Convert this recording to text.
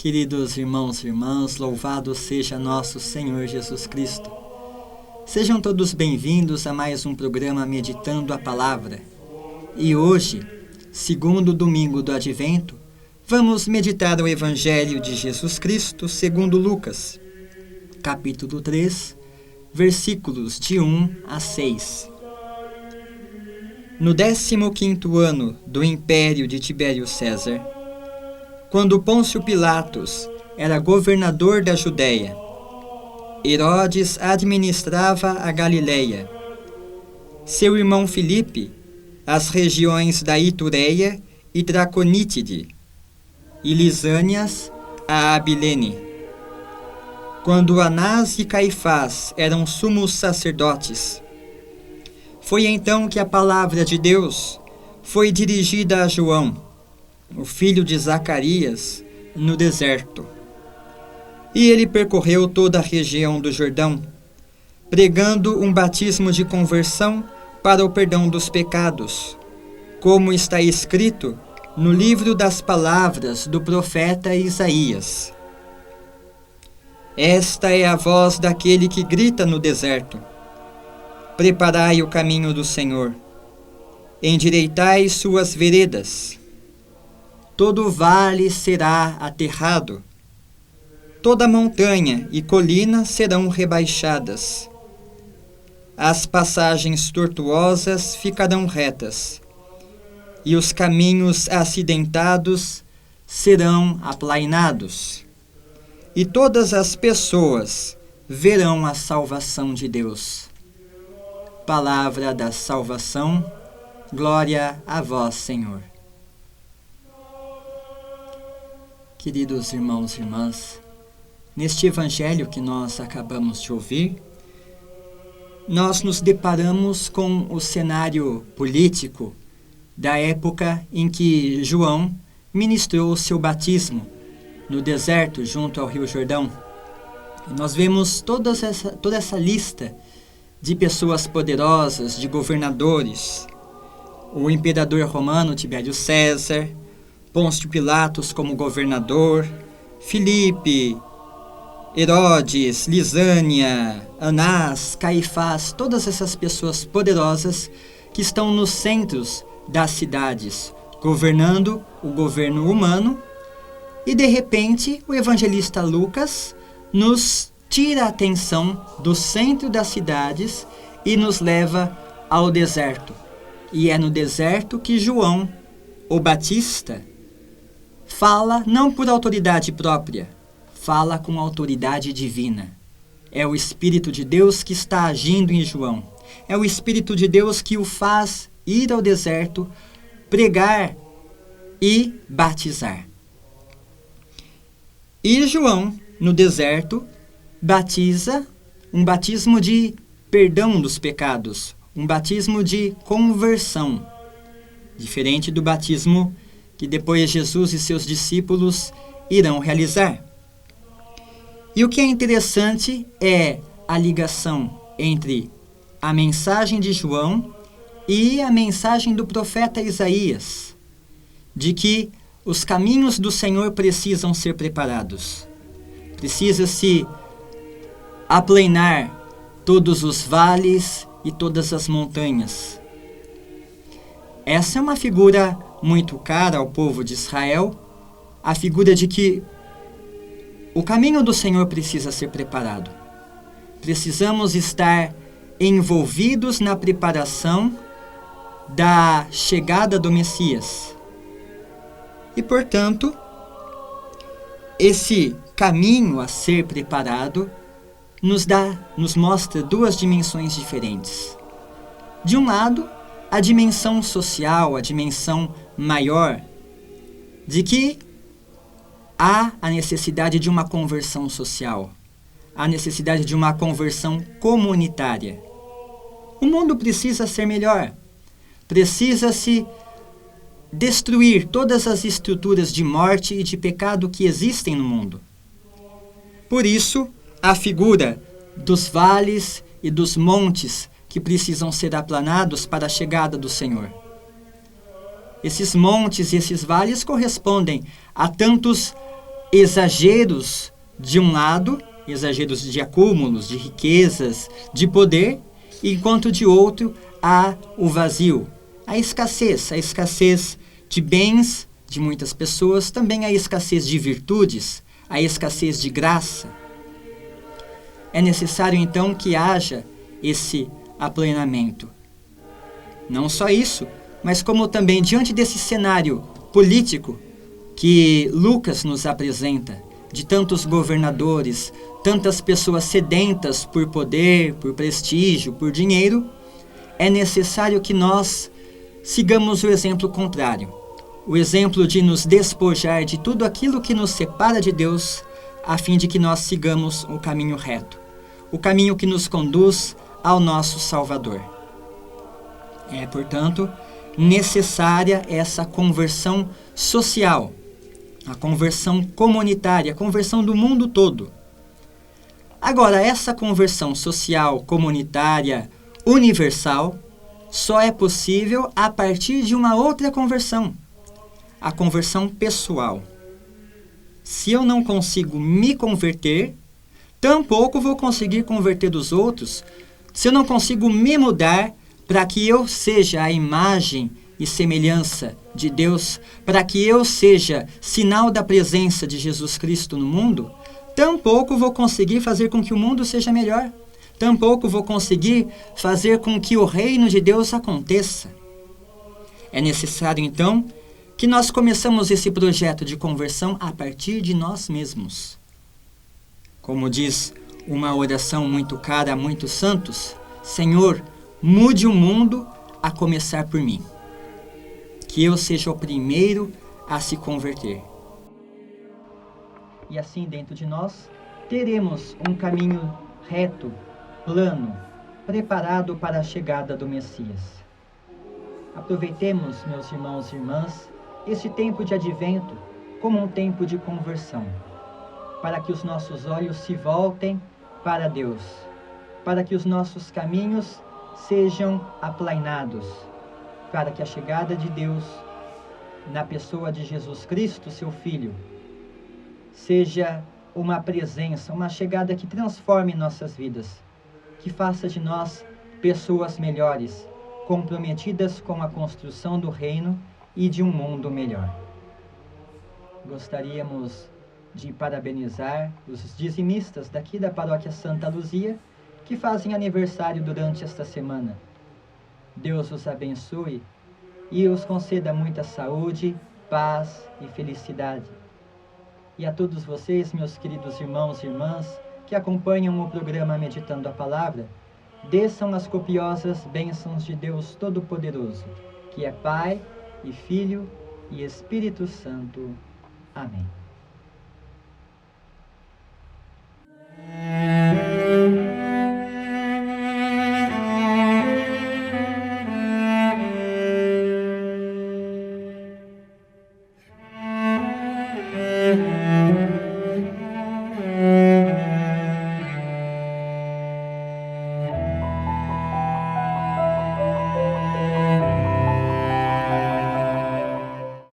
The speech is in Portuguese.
Queridos irmãos e irmãs, louvado seja nosso Senhor Jesus Cristo. Sejam todos bem-vindos a mais um programa Meditando a Palavra. E hoje, segundo domingo do Advento, vamos meditar o Evangelho de Jesus Cristo segundo Lucas, capítulo 3, versículos de 1 a 6. No 15º ano do império de Tibério César, quando Pôncio Pilatos era governador da Judéia, Herodes administrava a Galileia, seu irmão Filipe, as regiões da Itureia e Traconítide, e Lisânias, a Abilene. Quando Anás e Caifás eram sumos sacerdotes, foi então que a palavra de Deus foi dirigida a João, o filho de Zacarias, no deserto. E ele percorreu toda a região do Jordão, pregando um batismo de conversão para o perdão dos pecados, como está escrito no livro das palavras do profeta Isaías. Esta é a voz daquele que grita no deserto: preparai o caminho do Senhor, endireitai suas veredas. Todo vale será aterrado, toda montanha e colina serão rebaixadas. As passagens tortuosas ficarão retas, e os caminhos acidentados serão aplainados. E todas as pessoas verão a salvação de Deus. Palavra da salvação, glória a vós, Senhor. Queridos irmãos e irmãs, neste evangelho que nós acabamos de ouvir, nós nos deparamos com o cenário político da época em que João ministrou o seu batismo no deserto junto ao Rio Jordão. E nós vemos toda essa lista de pessoas poderosas, de governadores, o imperador romano Tibério César, Pôncio Pilatos como governador, Filipe, Herodes, Lisânia, Anás, Caifás, todas essas pessoas poderosas que estão nos centros das cidades, governando o governo humano. E de repente o evangelista Lucas nos tira a atenção do centro das cidades e nos leva ao deserto. E é no deserto que João, o Batista, fala não por autoridade própria, fala com autoridade divina. É o Espírito de Deus que está agindo em João. É o Espírito de Deus que o faz ir ao deserto, pregar e batizar. E João, no deserto, batiza um batismo de perdão dos pecados, um batismo de conversão, diferente do batismo que depois Jesus e seus discípulos irão realizar. E o que é interessante é a ligação entre a mensagem de João e a mensagem do profeta Isaías, de que os caminhos do Senhor precisam ser preparados. Precisa-se aplainar todos os vales e todas as montanhas. Essa é uma figura muito cara ao povo de Israel, a figura de que o caminho do Senhor precisa ser preparado. Precisamos estar envolvidos na preparação da chegada do Messias. E, portanto, esse caminho a ser preparado nos mostra duas dimensões diferentes. De um lado, a dimensão social, a dimensão maior, de que há a necessidade de uma conversão social, a necessidade de uma conversão comunitária. O mundo precisa ser melhor, precisa-se destruir todas as estruturas de morte e de pecado que existem no mundo. Por isso, a figura dos vales e dos montes que precisam ser aplanados para a chegada do Senhor. Esses montes e esses vales correspondem a tantos exageros de um lado, exageros de acúmulos, de riquezas, de poder, enquanto de outro há o vazio, a escassez de bens de muitas pessoas, também a escassez de virtudes, a escassez de graça. É necessário então que haja esse aplenamento. Não só isso, mas como também diante desse cenário político que Lucas nos apresenta, de tantos governadores, tantas pessoas sedentas por poder, por prestígio, por dinheiro, é necessário que nós sigamos o exemplo contrário, o exemplo de nos despojar de tudo aquilo que nos separa de Deus, a fim de que nós sigamos o caminho reto, o caminho que nos conduz ao nosso Salvador. É, portanto, necessária essa conversão social, a conversão comunitária, a conversão do mundo todo. Agora, essa conversão social, comunitária, universal, só é possível a partir de uma outra conversão, a conversão pessoal. Se eu não consigo me converter, tampouco vou conseguir converter os outros. Se eu não consigo me mudar para que eu seja a imagem e semelhança de Deus, para que eu seja sinal da presença de Jesus Cristo no mundo, tampouco vou conseguir fazer com que o mundo seja melhor. Tampouco vou conseguir fazer com que o reino de Deus aconteça. É necessário, então, que nós começamos esse projeto de conversão a partir de nós mesmos. Como diz uma oração muito cara a muitos santos, Senhor, mude o mundo a começar por mim. Que eu seja o primeiro a se converter. E assim, dentro de nós, teremos um caminho reto, plano, preparado para a chegada do Messias. Aproveitemos, meus irmãos e irmãs, este tempo de advento como um tempo de conversão, para que os nossos olhos se voltem para Deus, para que os nossos caminhos sejam aplainados, para que a chegada de Deus, na pessoa de Jesus Cristo, seu Filho, seja uma presença, uma chegada que transforme nossas vidas, que faça de nós pessoas melhores, comprometidas com a construção do reino e de um mundo melhor. Gostaríamos de parabenizar os dizimistas daqui da Paróquia Santa Luzia, que fazem aniversário durante esta semana. Deus os abençoe e os conceda muita saúde, paz e felicidade. E a todos vocês, meus queridos irmãos e irmãs, que acompanham o programa Meditando a Palavra, desçam as copiosas bênçãos de Deus Todo-Poderoso, que é Pai e Filho e Espírito Santo. Amém.